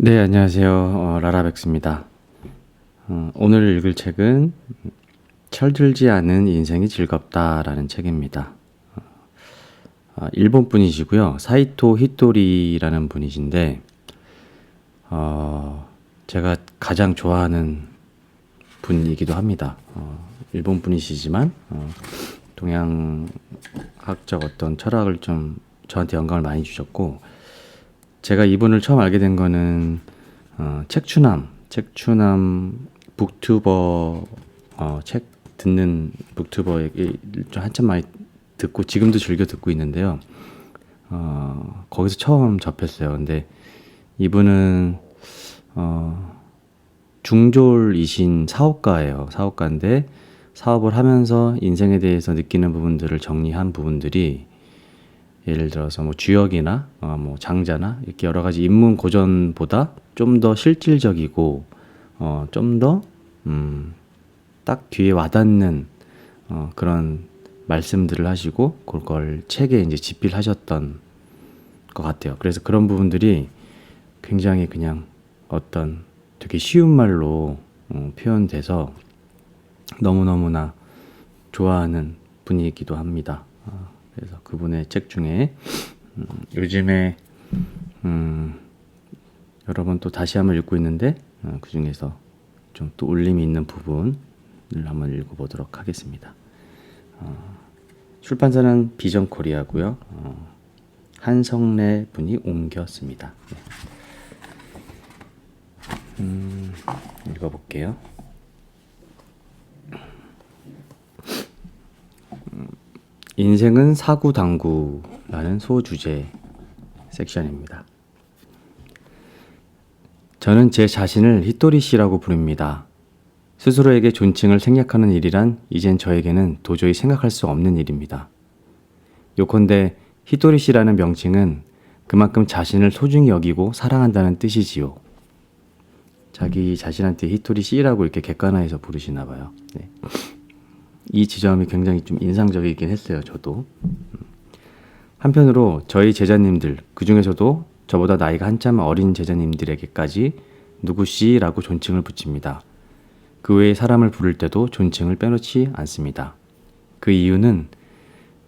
네, 안녕하세요. 라라백스입니다. 오늘 읽을 책은 철들지 않은 인생이 즐겁다라는 책입니다. 일본 분이시고요. 사이토 히토리라는 분이신데, 제가 가장 좋아하는 분이기도 합니다. 일본 분이시지만, 동양학적 어떤 철학을 좀 저한테 영감을 많이 주셨고, 제가 이분을 처음 알게 된 거는 책추남 북튜버 책 듣는 북튜버에게 좀 한참 많이 듣고 지금도 즐겨 듣고 있는데요. 거기서 처음 접했어요. 근데 이분은 중졸이신 사업가예요. 사업가인데 사업을 하면서 인생에 대해서 느끼는 부분들을 정리한 부분들이 예를 들어서 뭐 주역이나 뭐 장자나 이렇게 여러 가지 인문 고전보다 좀 더 실질적이고 좀 더 딱 귀에 와닿는 그런 말씀들을 하시고 그걸 책에 이제 집필하셨던 것 같아요. 그래서 그런 부분들이 굉장히 그냥 어떤 되게 쉬운 말로 표현돼서 너무너무나 좋아하는 분이기도 합니다. 그래서 그분의 책 중에 요즘에 여러 번 또 다시 한번 읽고 있는데 그 중에서 좀 또 울림이 있는 부분을 한번 읽어보도록 하겠습니다. 출판사는 비전코리아고요. 한성래 분이 옮겼습니다. 읽어볼게요. 인생은 사구당구라는 소주제 섹션입니다. 저는 제 자신을 히토리 씨라고 부릅니다. 스스로에게 존칭을 생략하는 일이란 이젠 저에게는 도저히 생각할 수 없는 일입니다. 요컨대 히토리 씨라는 명칭은 그만큼 자신을 소중히 여기고 사랑한다는 뜻이지요. 자기 자신한테 히토리 씨라고 이렇게 객관화해서 부르시나 봐요. 네. 이 지점이 굉장히 좀 인상적이긴 했어요. 저도. 한편으로 저희 제자님들, 그 중에서도 저보다 나이가 한참 어린 제자님들에게까지 누구씨라고 존칭을 붙입니다. 그 외에 사람을 부를 때도 존칭을 빼놓지 않습니다. 그 이유는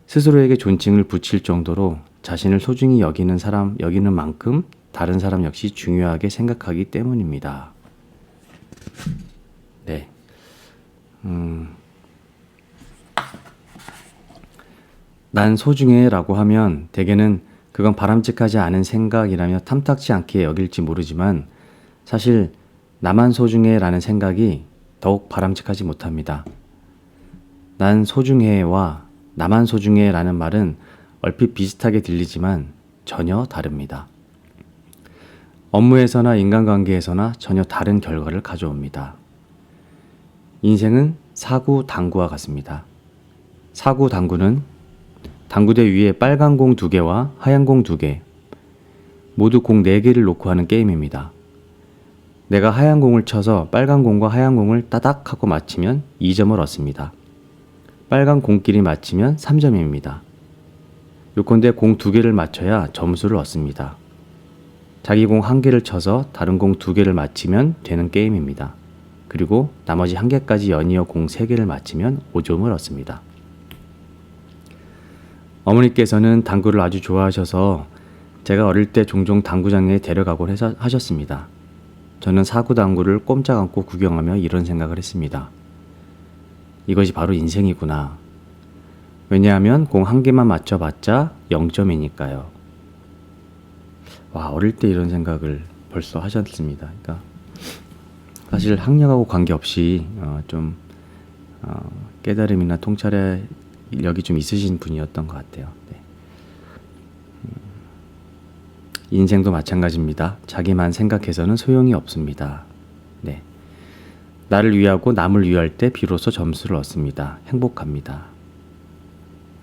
스스로에게 존칭을 붙일 정도로 자신을 소중히 여기는 만큼 다른 사람 역시 중요하게 생각하기 때문입니다. 네. 난 소중해 라고 하면 대개는 그건 바람직하지 않은 생각이라며 탐탁치 않게 여길지 모르지만 사실 나만 소중해 라는 생각이 더욱 바람직하지 못합니다. 난 소중해와 나만 소중해 라는 말은 얼핏 비슷하게 들리지만 전혀 다릅니다. 업무에서나 인간관계에서나 전혀 다른 결과를 가져옵니다. 인생은 사구당구와 같습니다. 사구당구는 당구대 위에 빨간 공 2개와 하얀 공 2개, 모두 공 4개를 놓고 하는 게임입니다. 내가 하얀 공을 쳐서 빨간 공과 하얀 공을 따닥 하고 맞히면 2점을 얻습니다. 빨간 공끼리 맞히면 3점입니다. 요컨대 공 2개를 맞춰야 점수를 얻습니다. 자기 공 1개를 쳐서 다른 공 2개를 맞히면 되는 게임입니다. 그리고 나머지 1개까지 연이어 공 3개를 맞히면 5점을 얻습니다. 어머니께서는 당구를 아주 좋아하셔서 제가 어릴 때 종종 당구장에 데려가곤 하셨습니다. 저는 사구당구를 꼼짝 않고 구경하며 이런 생각을 했습니다. 이것이 바로 인생이구나. 왜냐하면 공 1개만 맞춰봤자 0점이니까요. 와, 어릴 때 이런 생각을 벌써 하셨습니다. 그러니까 사실 학력하고 관계없이 좀 깨달음이나 통찰력이 좀 있으신 분이었던 것 같아요. 네. 인생도 마찬가지입니다. 자기만 생각해서는 소용이 없습니다. 네. 나를 위하고 남을 위할 때 비로소 점수를 얻습니다. 행복합니다.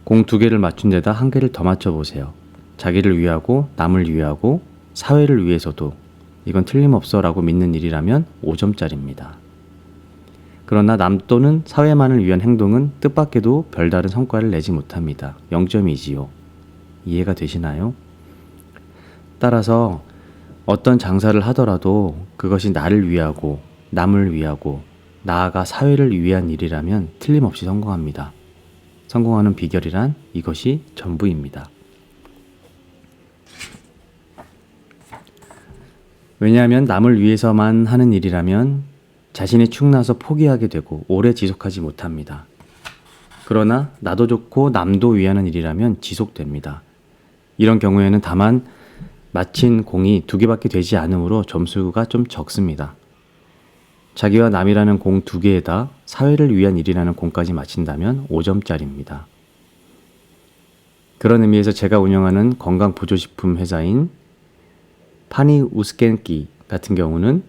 공 2개를 맞춘 데다 1개를 더 맞춰보세요. 자기를 위하고 남을 위하고 사회를 위해서도 이건 틀림없어 라고 믿는 일이라면 5점짜리입니다. 그러나 남 또는 사회만을 위한 행동은 뜻밖에도 별다른 성과를 내지 못합니다. 0점이지요. 이해가 되시나요? 따라서 어떤 장사를 하더라도 그것이 나를 위하고 남을 위하고 나아가 사회를 위한 일이라면 틀림없이 성공합니다. 성공하는 비결이란 이것이 전부입니다. 왜냐하면 남을 위해서만 하는 일이라면 자신이 축나서 포기하게 되고 오래 지속하지 못합니다. 그러나 나도 좋고 남도 위하는 일이라면 지속됩니다. 이런 경우에는 다만 맞힌 공이 2개밖에 되지 않으므로 점수가 좀 적습니다. 자기와 남이라는 공 2개에다 사회를 위한 일이라는 공까지 맞힌다면 5점짜리입니다. 그런 의미에서 제가 운영하는 건강보조식품 회사인 파니 우스켄키 같은 경우는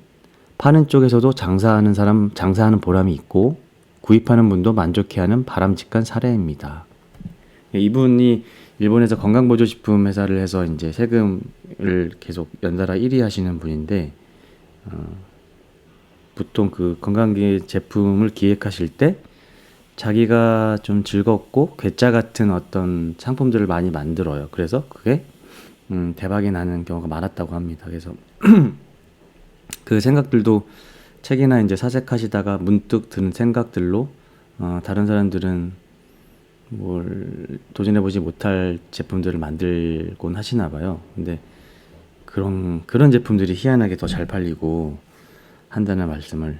파는 쪽에서도 장사하는 보람이 있고 구입하는 분도 만족해하는 바람직한 사례입니다. 이분이 일본에서 건강보조식품 회사를 해서 이제 세금을 계속 연달아 1위 하시는 분인데, 보통 그 건강기 제품을 기획하실 때 자기가 좀 즐겁고 괴짜 같은 어떤 상품들을 많이 만들어요. 그래서 그게 대박이 나는 경우가 많았다고 합니다. 그래서 그 생각들도 책이나 이제 사색하시다가 문득 드는 생각들로 다른 사람들은 뭘 도전해보지 못할 제품들을 만들곤 하시나 봐요. 근데 그런 제품들이 희한하게 더 잘 팔리고 한다는 말씀을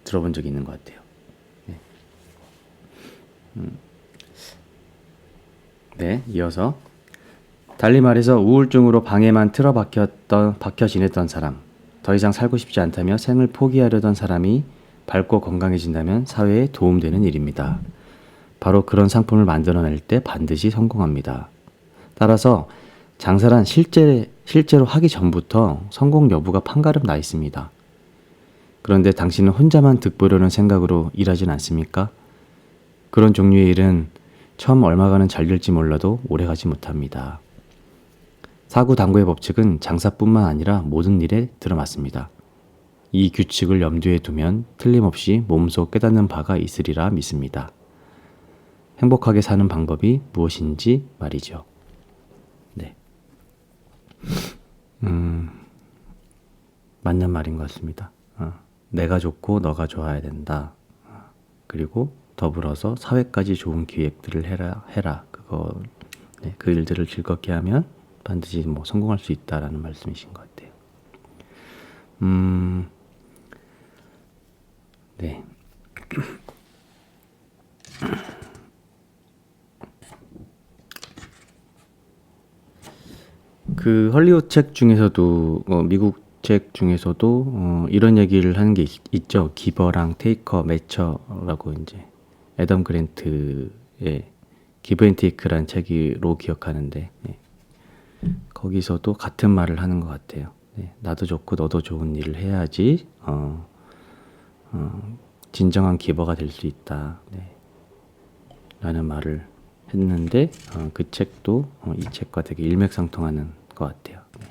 들어본 적이 있는 것 같아요. 네, 네, 이어서 달리 말해서 우울증으로 방에만 박혀 지냈던 사람, 더 이상 살고 싶지 않다며 생을 포기하려던 사람이 밝고 건강해진다면 사회에 도움되는 일입니다. 바로 그런 상품을 만들어낼 때 반드시 성공합니다. 따라서 장사란 실제로 하기 전부터 성공 여부가 판가름 나 있습니다. 그런데 당신은 혼자만 득보려는 생각으로 일하진 않습니까? 그런 종류의 일은 처음 얼마간은 잘 될지 몰라도 오래가지 못합니다. 사구당구의 법칙은 장사뿐만 아니라 모든 일에 들어맞습니다. 이 규칙을 염두에 두면 틀림없이 몸소 깨닫는 바가 있으리라 믿습니다. 행복하게 사는 방법이 무엇인지 말이죠. 네. 맞는 말인 것 같습니다. 내가 좋고 너가 좋아야 된다. 그리고 더불어서 사회까지 좋은 기획들을 해라. 그 일들을 즐겁게 하면 반드시 뭐 성공할 수 있다라는 말씀이신 것 같아요. 네. 그 헐리우드 책 중에서도 미국 책 중에서도 이런 얘기를 하는 게 있죠. 기버랑 테이커 매처라고 이제 애덤 그랜트의 기브 앤 테이크라는 책으로 기억하는데, 네. 거기서도 같은 말을 하는 것 같아요. 네. 나도 좋고 너도 좋은 일을 해야지 진정한 기버가 될 수 있다. 네. 라는 말을 했는데 그 책도 이 책과 되게 일맥상통하는 것 같아요. 네.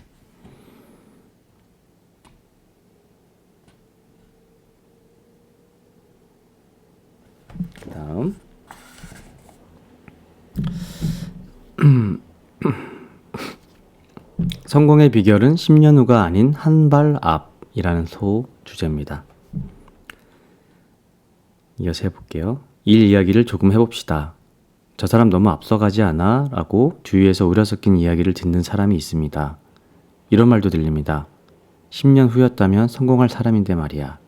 다음 성공의 비결은 10년 후가 아닌 한 발 앞이라는 소 주제입니다. 이어서 해볼게요. 일 이야기를 조금 해봅시다. 저 사람 너무 앞서가지 않아? 라고 주위에서 우려 섞인 이야기를 듣는 사람이 있습니다. 이런 말도 들립니다. 10년 후였다면 성공할 사람인데 말이야.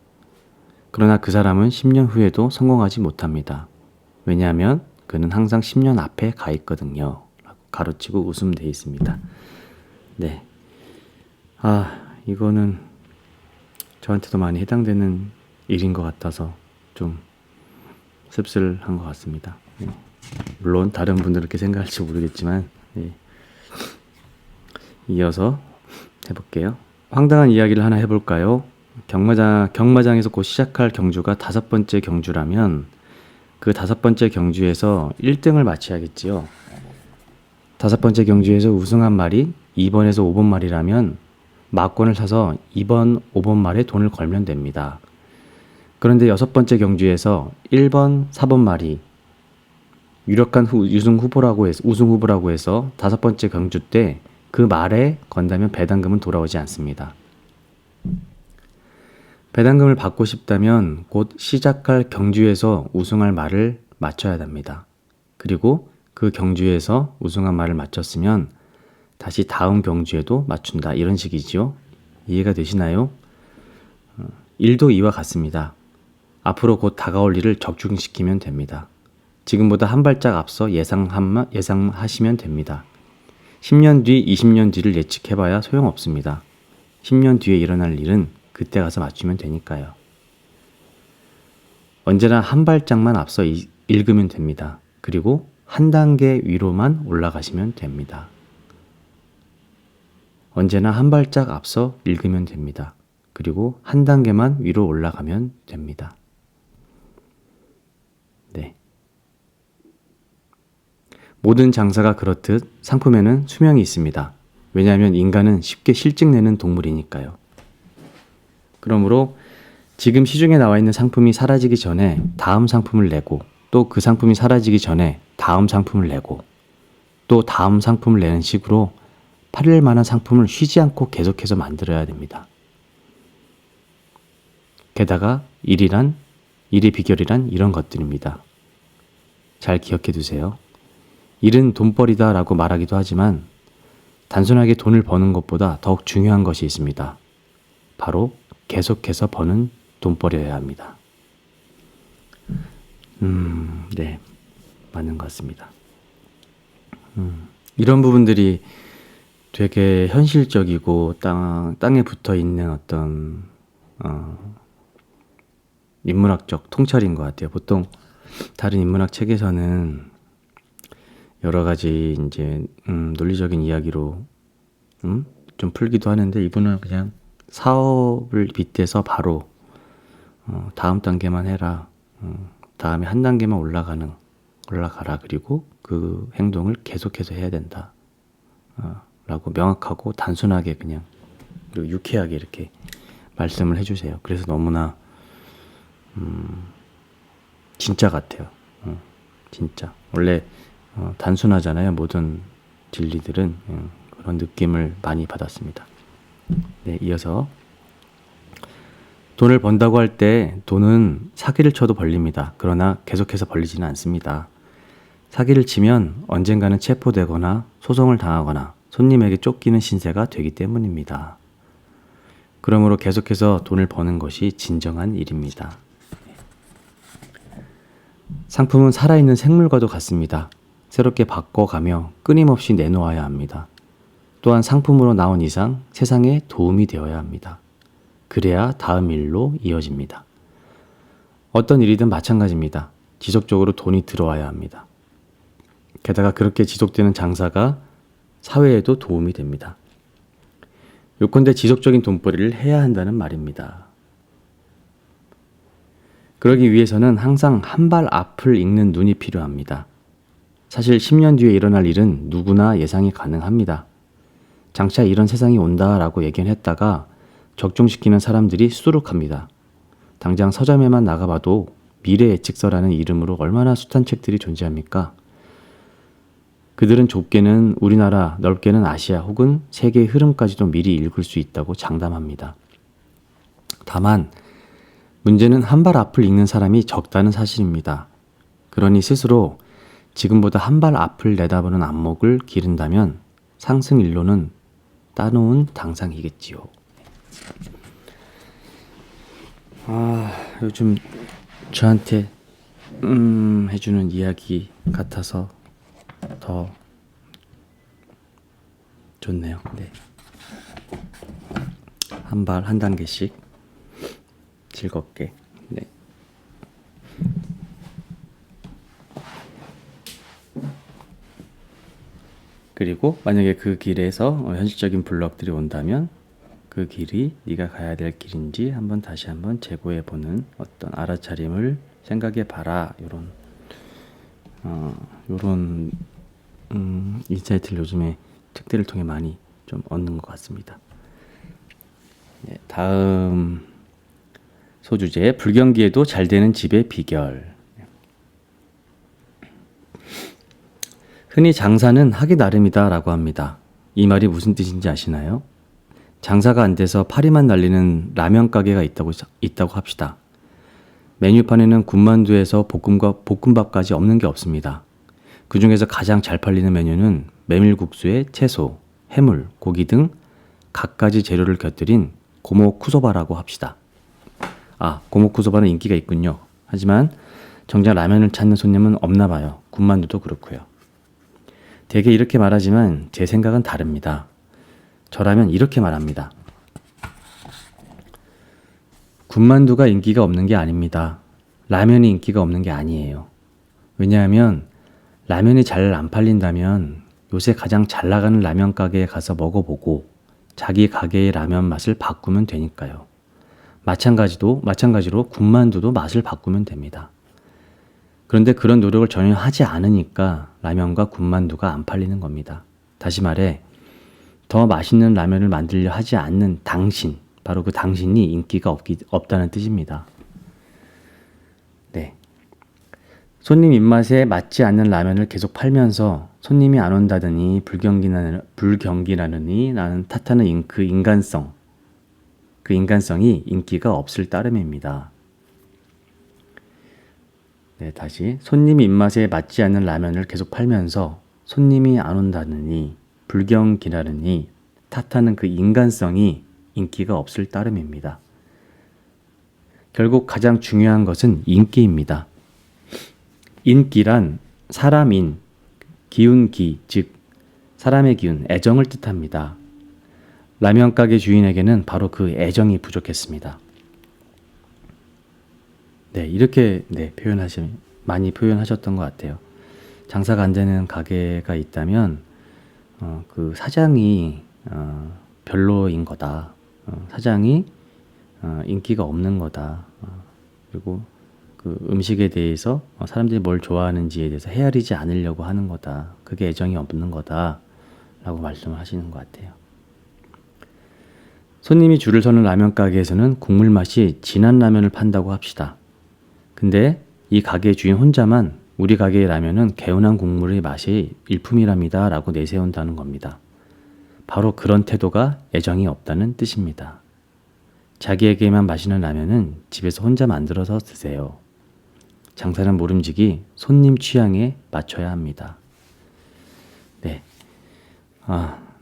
그러나 그 사람은 10년 후에도 성공하지 못합니다. 왜냐하면 그는 항상 10년 앞에 가 있거든요. 라고 가로치고 웃음되어 있습니다. 네. 이거는 저한테도 많이 해당되는 일인 것 같아서 좀 씁쓸한 것 같습니다. 네. 물론 다른 분들은 그렇게 생각할지 모르겠지만, 네. 이어서 해볼게요. 황당한 이야기를 하나 해볼까요? 경마장에서 곧 시작할 경주가 5번째 경주라면 그 5번째 경주에서 1등을 마쳐야겠지요. 5번째 경주에서 우승한 말이 2번에서 5번 말이라면 막권을 사서 2번, 5번 말에 돈을 걸면 됩니다. 그런데 6번째 경주에서 1번, 4번 말이 유력한 우승 후보라고 해서 5번째 경주 때 그 말에 건다면 배당금은 돌아오지 않습니다. 배당금을 받고 싶다면 곧 시작할 경주에서 우승할 말을 맞춰야 됩니다. 그리고 그 경주에서 우승한 말을 맞췄으면 다시 다음 경주에도 맞춘다. 이런 식이지요. 이해가 되시나요? 일도 이와 같습니다. 앞으로 곧 다가올 일을 적중시키면 됩니다. 지금보다 한 발짝 앞서 예상하시면 됩니다. 10년 뒤, 20년 뒤를 예측해봐야 소용없습니다. 10년 뒤에 일어날 일은 그때 가서 맞추면 되니까요. 언제나 한 발짝만 앞서 읽으면 됩니다. 그리고 한 단계 위로만 올라가시면 됩니다. 언제나 한 발짝 앞서 읽으면 됩니다. 그리고 한 단계만 위로 올라가면 됩니다. 네. 모든 장사가 그렇듯 상품에는 수명이 있습니다. 왜냐하면 인간은 쉽게 실증내는 동물이니까요. 그러므로 지금 시중에 나와 있는 상품이 사라지기 전에 다음 상품을 내고, 또 그 상품이 사라지기 전에 다음 상품을 내고, 또 다음 상품을 내는 식으로 팔릴 만한 상품을 쉬지 않고 계속해서 만들어야 됩니다. 게다가 일의 비결이란 이런 것들입니다. 잘 기억해 두세요. 일은 돈벌이다 라고 말하기도 하지만 단순하게 돈을 버는 것보다 더욱 중요한 것이 있습니다. 바로 계속해서 버는 돈벌이여야 합니다. 네, 맞는 것 같습니다. 이런 부분들이 되게 현실적이고 땅에 붙어 있는 어떤 인문학적 통찰인 것 같아요. 보통 다른 인문학 책에서는 여러 가지 이제 논리적인 이야기로 좀 풀기도 하는데, 이분은 그냥 사업을 빗대서 바로 다음 단계만 해라. 다음에 한 단계만 올라가라. 그리고 그 행동을 계속해서 해야 된다. 라고 명확하고 단순하게 그냥 그리고 유쾌하게 이렇게 말씀을 해주세요. 그래서 너무나 진짜 같아요. 진짜. 원래 단순하잖아요. 모든 진리들은. 그런 느낌을 많이 받았습니다. 네, 이어서 돈을 번다고 할 때 돈은 사기를 쳐도 벌립니다. 그러나 계속해서 벌리지는 않습니다. 사기를 치면 언젠가는 체포되거나 소송을 당하거나 손님에게 쫓기는 신세가 되기 때문입니다. 그러므로 계속해서 돈을 버는 것이 진정한 일입니다. 상품은 살아있는 생물과도 같습니다. 새롭게 바꿔가며 끊임없이 내놓아야 합니다. 또한 상품으로 나온 이상 세상에 도움이 되어야 합니다. 그래야 다음 일로 이어집니다. 어떤 일이든 마찬가지입니다. 지속적으로 돈이 들어와야 합니다. 게다가 그렇게 지속되는 장사가 사회에도 도움이 됩니다. 요컨대 지속적인 돈벌이를 해야 한다는 말입니다. 그러기 위해서는 항상 한 발 앞을 읽는 눈이 필요합니다. 사실 10년 뒤에 일어날 일은 누구나 예상이 가능합니다. 장차 이런 세상이 온다라고 예견했다가 적중시키는 사람들이 수두룩합니다. 당장 서점에만 나가봐도 미래 예측서라는 이름으로 얼마나 숱한 책들이 존재합니까? 그들은 좁게는 우리나라, 넓게는 아시아 혹은 세계의 흐름까지도 미리 읽을 수 있다고 장담합니다. 다만 문제는 한 발 앞을 읽는 사람이 적다는 사실입니다. 그러니 스스로 지금보다 한 발 앞을 내다보는 안목을 기른다면 상승일로는 따놓은 당상이겠지요. 요즘 저한테 해주는 이야기 같아서 더 좋네요. 네. 한 발 한 단계씩 즐겁게. 네. 그리고 만약에 그 길에서 현실적인 블록들이 온다면 그 길이 네가 가야 될 길인지 다시 한번 재고해보는 어떤 알아차림을 생각해봐라. 요런 인사이트를 요즘에 책들을 통해 많이 좀 얻는 것 같습니다. 네, 다음 소주제, 불경기에도 잘 되는 집의 비결. 흔히 장사는 하기 나름이다 라고 합니다. 이 말이 무슨 뜻인지 아시나요? 장사가 안 돼서 파리만 날리는 라면 가게가 있다고 합시다. 메뉴판에는 군만두에서 볶음밥까지 없는 게 없습니다. 그 중에서 가장 잘 팔리는 메뉴는 메밀국수에 채소, 해물, 고기 등 갖가지 재료를 곁들인 고모쿠소바라고 합시다. 고모쿠소바는 인기가 있군요. 하지만 정작 라면을 찾는 손님은 없나 봐요. 군만두도 그렇고요. 대개 이렇게 말하지만 제 생각은 다릅니다. 저라면 이렇게 말합니다. 군만두가 인기가 없는 게 아닙니다. 라면이 인기가 없는 게 아니에요. 왜냐하면 라면이 잘 안 팔린다면 요새 가장 잘 나가는 라면 가게에 가서 먹어보고 자기 가게의 라면 맛을 바꾸면 되니까요. 마찬가지로 군만두도 맛을 바꾸면 됩니다. 그런데 그런 노력을 전혀 하지 않으니까 라면과 군만두가 안 팔리는 겁니다. 다시 말해 더 맛있는 라면을 만들려 하지 않는 당신, 바로 그 당신이 인기가 없다는 뜻입니다. 네. 손님 입맛에 맞지 않는 라면을 계속 팔면서 손님이 안 온다더니 불경기나느니 나는 탓하는 그 인간성이 인기가 없을 따름입니다. 네, 다시 손님 입맛에 맞지 않는 라면을 계속 팔면서 손님이 안 온다느니 불경기나느니 탓하는 그 인간성이 인기가 없을 따름입니다. 결국 가장 중요한 것은 인기입니다. 인기란 사람인, 기운기, 즉 사람의 기운, 애정을 뜻합니다. 라면 가게 주인에게는 바로 그 애정이 부족했습니다. 네, 이렇게 많이 표현하셨던 것 같아요. 장사가 안 되는 가게가 있다면 그 사장이 별로인 거다. 사장이 인기가 없는 거다. 그리고 그 음식에 대해서 사람들이 뭘 좋아하는지에 대해서 헤아리지 않으려고 하는 거다. 그게 애정이 없는 거다. 라고 말씀을 하시는 것 같아요. 손님이 줄을 서는 라면 가게에서는 국물 맛이 진한 라면을 판다고 합시다. 근데 이 가게 주인 혼자만 우리 가게의 라면은 개운한 국물의 맛이 일품이랍니다. 라고 내세운다는 겁니다. 바로 그런 태도가 애정이 없다는 뜻입니다. 자기에게만 마시는 라면은 집에서 혼자 만들어서 드세요. 장사는 모름지기 손님 취향에 맞춰야 합니다. 네.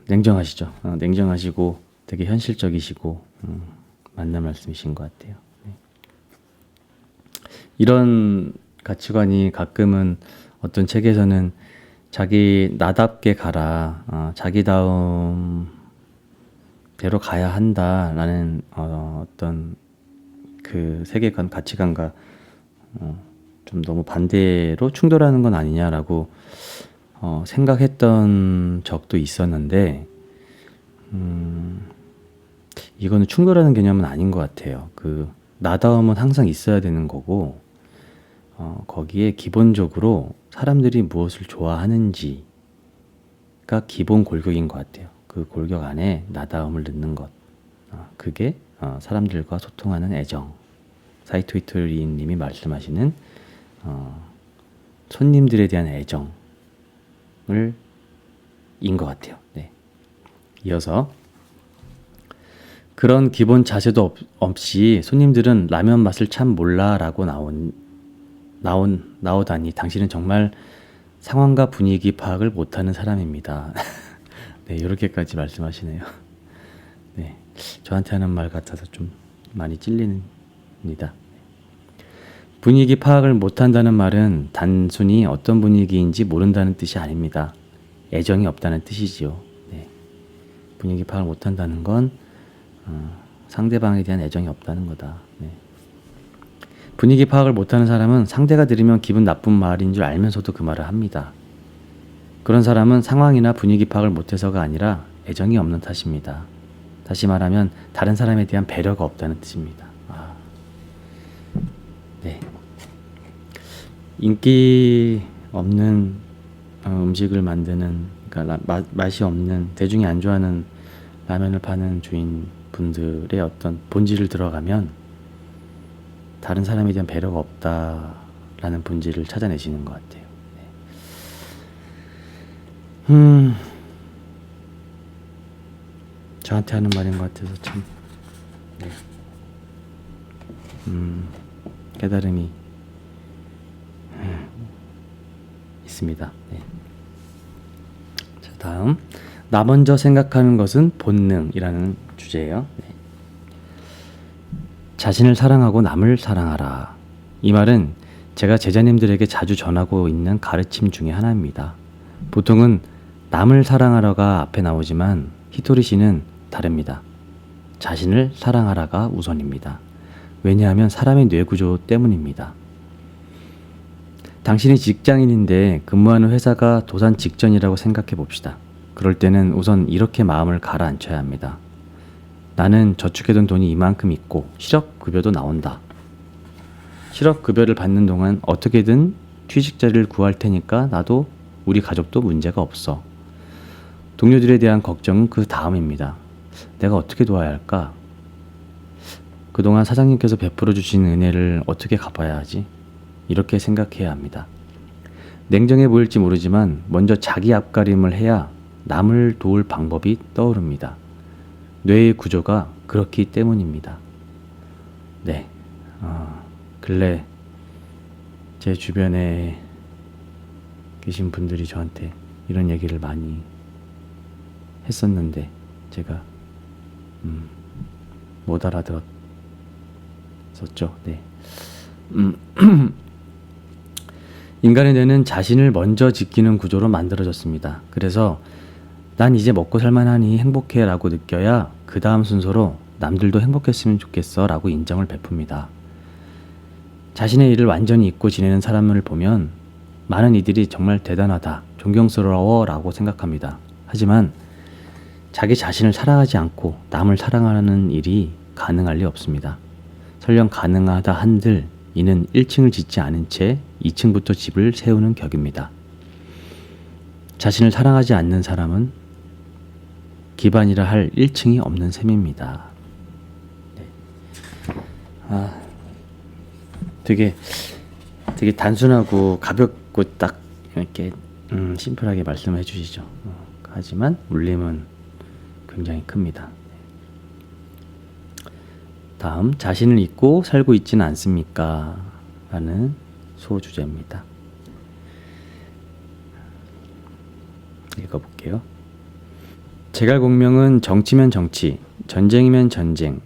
냉정하시죠. 냉정하시고 되게 현실적이시고 맞는 말씀이신 것 같아요. 네. 이런 가치관이 가끔은 어떤 책에서는 자기 나답게 가라, 자기다움 대로 가야 한다라는 어떤 그 세계관, 가치관과 좀 너무 반대로 충돌하는 건 아니냐라고 생각했던 적도 있었는데 이거는 충돌하는 개념은 아닌 것 같아요. 그 나다움은 항상 있어야 되는 거고 거기에 기본적으로 사람들이 무엇을 좋아하는지가 기본 골격인 것 같아요. 그 골격 안에 나다움을 넣는 것, 그게 사람들과 소통하는 애정. 사이토 이토리 님이 말씀하시는 손님들에 대한 애정을 인 것 같아요. 네. 이어서 그런 기본 자세도 없이 손님들은 라면 맛을 참 몰라라고 나오다니 당신은 정말 상황과 분위기 파악을 못하는 사람입니다. 네, 이렇게까지 말씀하시네요. 네, 저한테 하는 말 같아서 좀 많이 찔립니다. 분위기 파악을 못한다는 말은 단순히 어떤 분위기인지 모른다는 뜻이 아닙니다. 애정이 없다는 뜻이지요. 네, 분위기 파악을 못한다는 건 상대방에 대한 애정이 없다는 거다. 네. 분위기 파악을 못하는 사람은 상대가 들으면 기분 나쁜 말인 줄 알면서도 그 말을 합니다. 그런 사람은 상황이나 분위기 파악을 못해서가 아니라 애정이 없는 탓입니다. 다시 말하면 다른 사람에 대한 배려가 없다는 뜻입니다. 네. 인기 없는 음식을 만드는, 그러니까 맛이 없는, 대중이 안 좋아하는 라면을 파는 주인분들의 어떤 본질을 들어가면 다른 사람에 대한 배려가 없다라는 본질을 찾아내시는 것 같아요. 네. 저한테 하는 말인 것 같아서 참 네. 깨달음이 있습니다. 네. 자, 다음 나 먼저 생각하는 것은 본능이라는 주제예요. 네. 자신을 사랑하고 남을 사랑하라. 이 말은 제가 제자님들에게 자주 전하고 있는 가르침 중에 하나입니다. 보통은 남을 사랑하라가 앞에 나오지만 히토리 씨는 다릅니다. 자신을 사랑하라가 우선입니다. 왜냐하면 사람의 뇌구조 때문입니다. 당신이 직장인인데 근무하는 회사가 도산 직전이라고 생각해 봅시다. 그럴 때는 우선 이렇게 마음을 가라앉혀야 합니다. 나는 저축해둔 돈이 이만큼 있고 실업급여도 나온다. 실업급여를 받는 동안 어떻게든 취직자를 구할 테니까 나도 우리 가족도 문제가 없어. 동료들에 대한 걱정은 그 다음입니다. 내가 어떻게 도와야 할까? 그동안 사장님께서 베풀어 주신 은혜를 어떻게 갚아야 하지? 이렇게 생각해야 합니다. 냉정해 보일지 모르지만 먼저 자기 앞가림을 해야 남을 도울 방법이 떠오릅니다. 뇌의 구조가 그렇기 때문입니다. 네, 근래 제 주변에 계신 분들이 저한테 이런 얘기를 많이 했었는데 제가 못 알아들었었죠. 네. 인간의 뇌는 자신을 먼저 지키는 구조로 만들어졌습니다. 그래서 난 이제 먹고 살만하니 행복해 라고 느껴야 그 다음 순서로 남들도 행복했으면 좋겠어 라고 인정을 베풉니다. 자신의 일을 완전히 잊고 지내는 사람을 보면 많은 이들이 정말 대단하다, 존경스러워 라고 생각합니다. 하지만 자기 자신을 사랑하지 않고 남을 사랑하는 일이 가능할 리 없습니다. 설령 가능하다 한들 이는 1층을 짓지 않은 채 2층부터 집을 세우는 격입니다. 자신을 사랑하지 않는 사람은 기반이라 할 1층이 없는 셈입니다. 네. 되게 단순하고 가볍고 딱 이렇게 심플하게 말씀해 주시죠. 하지만 울림은 굉장히 큽니다. 다음, 자신을 잊고 살고 있지는 않습니까? 라는 소주제입니다. 읽어볼게요. 제갈공명은 정치면 정치, 전쟁이면 전쟁,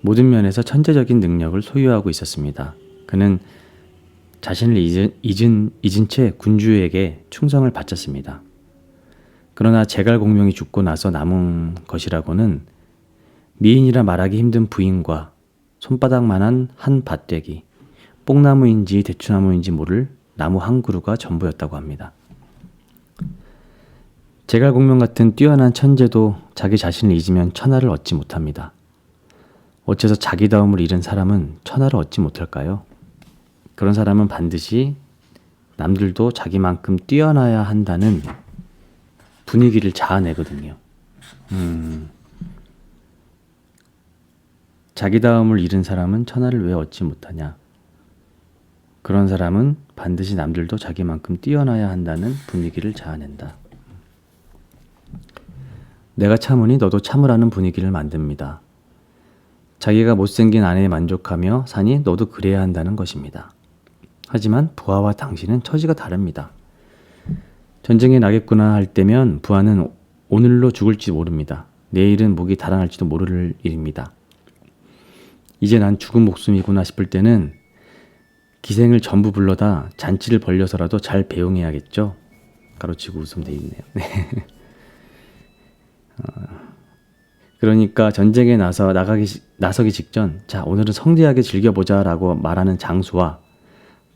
모든 면에서 천재적인 능력을 소유하고 있었습니다. 그는 자신을 잊은 채 군주에게 충성을 바쳤습니다. 그러나 제갈공명이 죽고 나서 남은 것이라고는 미인이라 말하기 힘든 부인과 손바닥만한 한 밭대기, 뽕나무인지 대추나무인지 모를 나무 한 그루가 전부였다고 합니다. 제갈공명 같은 뛰어난 천재도 자기 자신을 잊으면 천하를 얻지 못합니다. 어째서 자기다움을 잃은 사람은 천하를 얻지 못할까요? 그런 사람은 반드시 남들도 자기만큼 뛰어나야 한다는 분위기를 자아내거든요. 자기다움을 잃은 사람은 천하를 왜 얻지 못하냐? 그런 사람은 반드시 남들도 자기만큼 뛰어나야 한다는 분위기를 자아낸다. 내가 참으니 너도 참으라는 분위기를 만듭니다. 자기가 못생긴 아내에 만족하며 사니 너도 그래야 한다는 것입니다. 하지만 부하와 당신은 처지가 다릅니다. 전쟁에 나겠구나 할 때면 부하는 오늘로 죽을지 모릅니다. 내일은 목이 달아날지도 모를 일입니다. 이제 난 죽은 목숨이구나 싶을 때는 기생을 전부 불러다 잔치를 벌려서라도 잘 배웅해야겠죠. 가로치고 웃음 돼 있네요. 그러니까 전쟁에 나서기 직전 자 오늘은 성대하게 즐겨보자 라고 말하는 장수와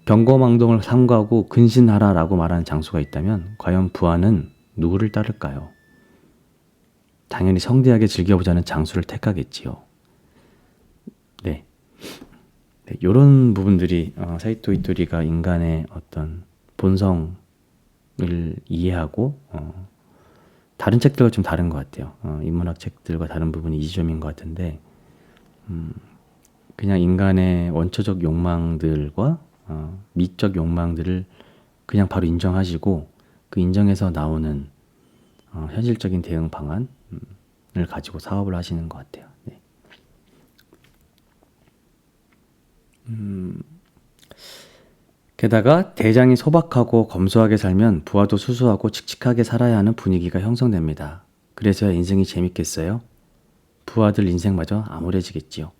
경거망동을 삼가하고 근신하라 라고 말하는 장수가 있다면 과연 부하는 누구를 따를까요? 당연히 성대하게 즐겨보자는 장수를 택하겠지요. 네, 이런 부분들이 사이토 이토리가 인간의 어떤 본성을 이해하고 다른 책들과 좀 다른 것 같아요. 인문학 책들과 다른 부분이 이 지점인 것 같은데 그냥 인간의 원초적 욕망들과 미적 욕망들을 그냥 바로 인정하시고 그 인정에서 나오는 현실적인 대응 방안 가지고 사업을 하시는 것 같아요. 네. 게다가 대장이 소박하고 검소하게 살면 부하도 수수하고 칙칙하게 살아야 하는 분위기가 형성됩니다. 그래서야 인생이 재밌겠어요? 부하들 인생마저 암울해지겠지요.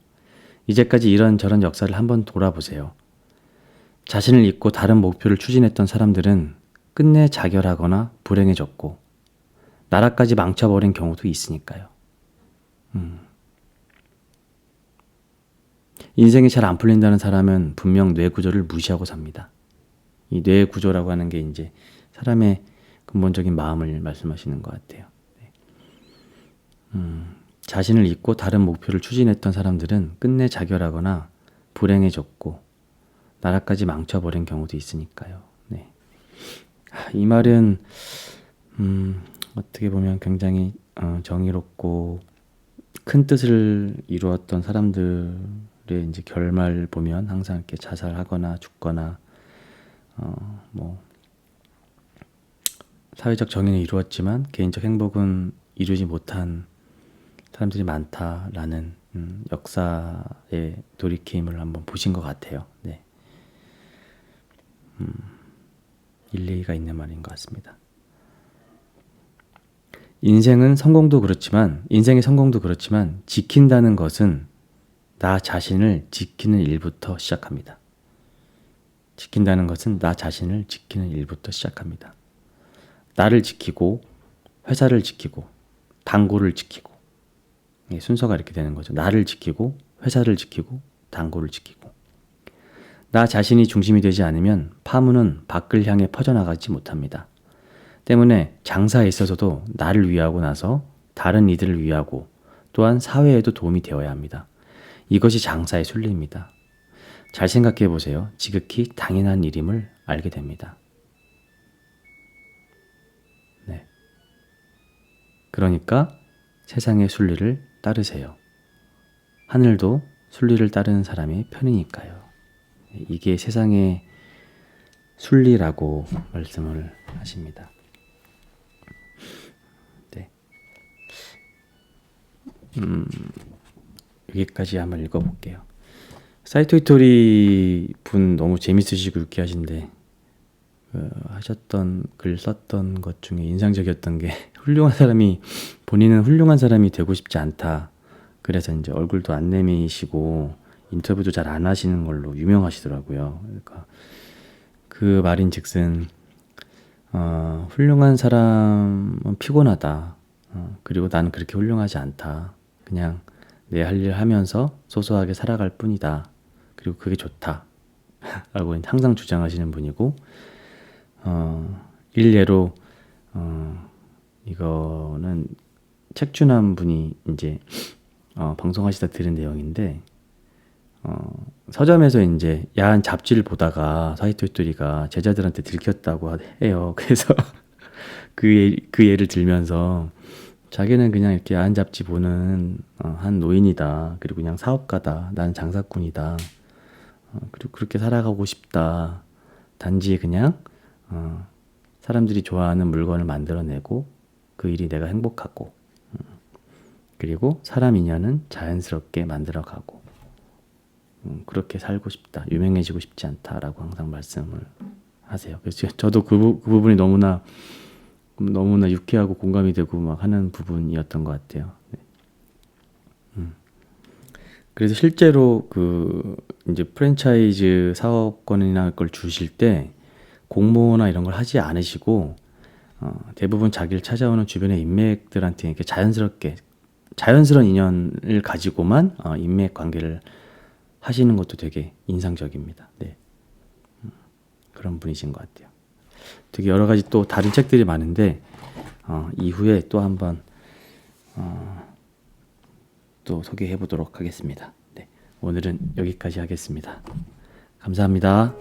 이제까지 이런저런 역사를 한번 돌아보세요. 자신을 잊고 다른 목표를 추진했던 사람들은 끝내 자결하거나 불행해졌고 나라까지 망쳐버린 경우도 있으니까요. 인생이 잘 안 풀린다는 사람은 분명 뇌 구조를 무시하고 삽니다. 이 뇌 구조라고 하는 게 이제 사람의 근본적인 마음을 말씀하시는 것 같아요. 자신을 잊고 다른 목표를 추진했던 사람들은 끝내 자결하거나 불행해졌고 나라까지 망쳐버린 경우도 있으니까요. 네. 이 말은 어떻게 보면 굉장히 정의롭고 큰 뜻을 이루었던 사람들의 이제 결말 보면 항상 이렇게 자살하거나 죽거나 뭐 사회적 정의는 이루었지만 개인적 행복은 이루지 못한 사람들이 많다라는 역사의 돌이킴을 한번 보신 것 같아요. 네. 일리가 있는 말인 것 같습니다. 인생의 성공도 그렇지만 지킨다는 것은 나 자신을 지키는 일부터 시작합니다. 지킨다는 것은 나 자신을 지키는 일부터 시작합니다. 나를 지키고 회사를 지키고 당구를 지키고 순서가 이렇게 되는 거죠. 나를 지키고 회사를 지키고 당구를 지키고 나 자신이 중심이 되지 않으면 파문은 밖을 향해 퍼져나가지 못합니다. 때문에 장사에 있어서도 나를 위하고 나서 다른 이들을 위하고 또한 사회에도 도움이 되어야 합니다. 이것이 장사의 순리입니다. 잘 생각해 보세요. 지극히 당연한 일임을 알게 됩니다. 네. 그러니까 세상의 순리를 따르세요. 하늘도 순리를 따르는 사람의 편이니까요. 이게 세상의 순리라고 말씀을 하십니다. 네. 여기까지 한번 읽어볼게요. 사이토이토리 분 너무 재밌으시고 유쾌하신데 하셨던 글 썼던 것 중에 인상적이었던 게 본인은 훌륭한 사람이 되고 싶지 않다. 그래서 이제 얼굴도 안 내미시고 인터뷰도 잘 안 하시는 걸로 유명하시더라고요. 그러니까 그 말인즉슨 훌륭한 사람은 피곤하다. 그리고 나는 그렇게 훌륭하지 않다. 그냥 내 할 일 하면서 소소하게 살아갈 뿐이다. 그리고 그게 좋다. 라고 항상 주장하시는 분이고 일례로 이거는 책준한 분이 이제 방송하시다 들은 내용인데 서점에서 이제 야한 잡지를 보다가 사이토이토리가 제자들한테 들켰다고 해요. 그래서 그 예를 들면서 자기는 그냥 이렇게 야한 잡지 보는 한 노인이다. 그리고 그냥 사업가다. 나는 장사꾼이다. 그리고 그렇게 살아가고 싶다. 단지 그냥 사람들이 좋아하는 물건을 만들어내고 그 일이 내가 행복하고 그리고 사람 인연은 자연스럽게 만들어가고 그렇게 살고 싶다. 유명해지고 싶지 않다라고 항상 말씀을 하세요. 그래서 저도 그 부분이 너무나 유쾌하고 공감이 되고 막 하는 부분이었던 것 같아요. 네. 그래서 실제로 그 이제 프랜차이즈 사업권이나 걸 주실 때 공모나 이런 걸 하지 않으시고 대부분 자기를 찾아오는 주변의 인맥들한테 이렇게 자연스러운 인연을 가지고만 인맥 관계를 하시는 것도 되게 인상적입니다. 네. 그런 분이신 것 같아요. 되게 여러 가지 또 다른 책들이 많은데 이후에 또 한번 또 소개해 보도록 하겠습니다. 네. 오늘은 여기까지 하겠습니다. 감사합니다.